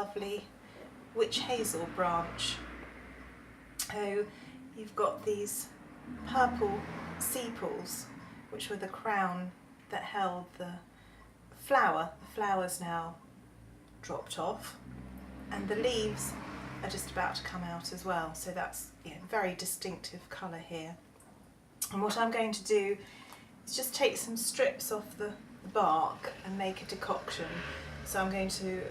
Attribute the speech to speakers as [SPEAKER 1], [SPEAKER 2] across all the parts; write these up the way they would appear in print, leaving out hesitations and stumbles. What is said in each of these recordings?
[SPEAKER 1] lovely witch hazel branch. So you've got these purple sepals, which were the crown that held the flower. The flower's now dropped off, and the leaves are just about to come out as well. So that's very distinctive colour here. And what I'm going to do is just take some strips off the bark and make a decoction. So I'm going to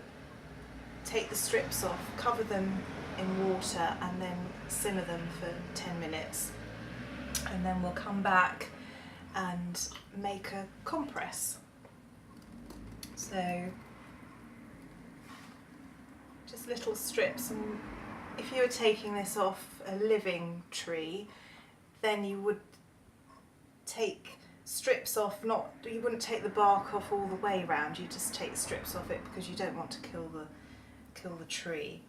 [SPEAKER 1] take the strips off, cover them in water and then simmer them for 10 minutes. And then we'll come back and make a compress. So just little strips, and if you were taking this off a living tree, then you would take strips off, you wouldn't take the bark off all the way round, you just take strips off it because you don't want to kill the tree.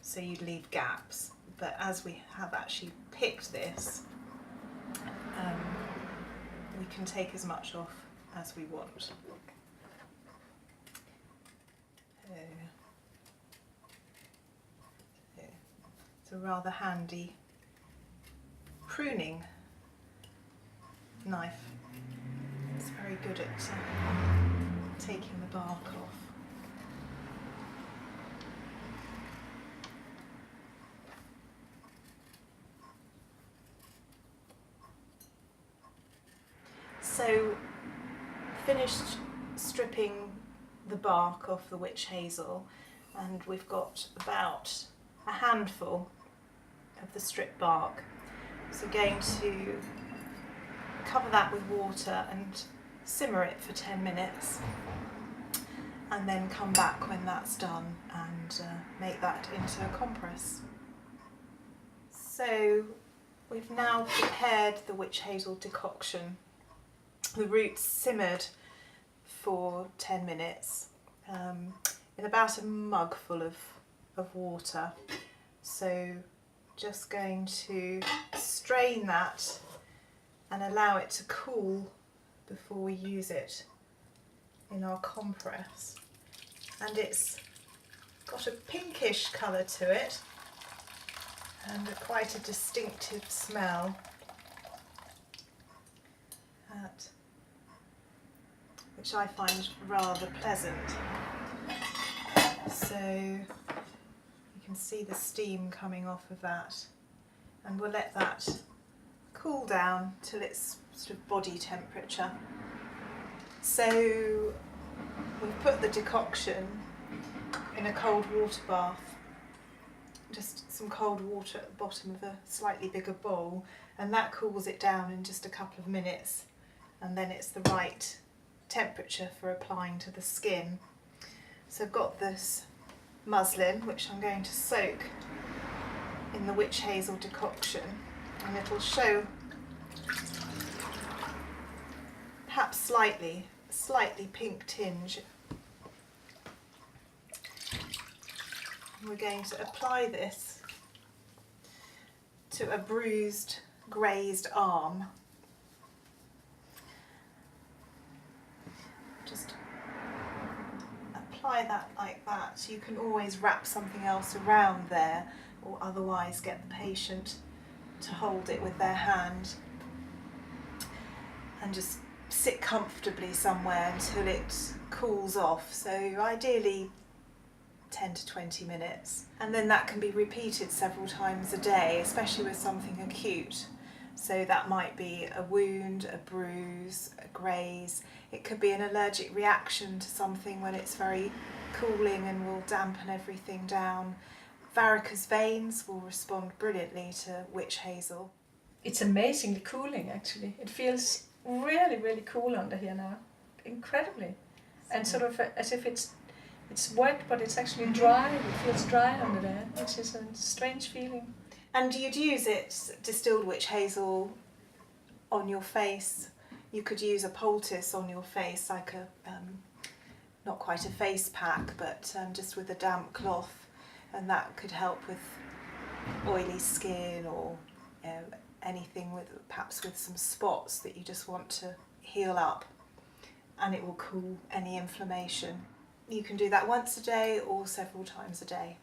[SPEAKER 1] So you'd leave gaps, but as we have actually picked this, we can take as much off as we want. It's a rather handy pruning knife. It's very good at taking the bark off. So, finished stripping the bark off the witch hazel, and we've got about a handful of the stripped bark. So going to cover that with water and simmer it for 10 minutes, and then come back when that's done and make that into a compress. So we've now prepared the witch hazel decoction. The roots simmered for 10 minutes in about a mug full of water. So just going to strain that and allow it to cool before we use it in our compress. And it's got a pinkish colour to it and quite a distinctive smell, which I find rather pleasant. So you can see the steam coming off of that, and we'll let that cool down till it's sort of body temperature. So we've put the decoction in a cold water bath, just some cold water at the bottom of a slightly bigger bowl, and that cools it down in just a couple of minutes, and then it's the right temperature for applying to the skin. So I've got this muslin which I'm going to soak in the witch hazel decoction, and it'll show perhaps slightly pink tinge. And we're going to apply this to a bruised, grazed arm. Just apply that like that. You can always wrap something else around there, or otherwise get the patient to hold it with their hand and just sit comfortably somewhere until it cools off. So ideally 10 to 20 minutes. And then that can be repeated several times a day, especially with something acute. So that might be a wound, a bruise, a graze. It could be an allergic reaction to something when it's very cooling and will dampen everything down. Varicose veins will respond brilliantly to witch hazel.
[SPEAKER 2] It's amazingly cooling, actually. It feels really, really cool under here now. Incredibly. And sort of as if it's wet, but it's actually dry. It feels dry under there, which is a strange feeling.
[SPEAKER 1] And you'd use it, distilled witch hazel, on your face. You could use a poultice on your face, like a, not quite a face pack, but just with a damp cloth, and that could help with oily skin, or anything with, perhaps with some spots that you just want to heal up, and it will cool any inflammation. You can do that once a day or several times a day.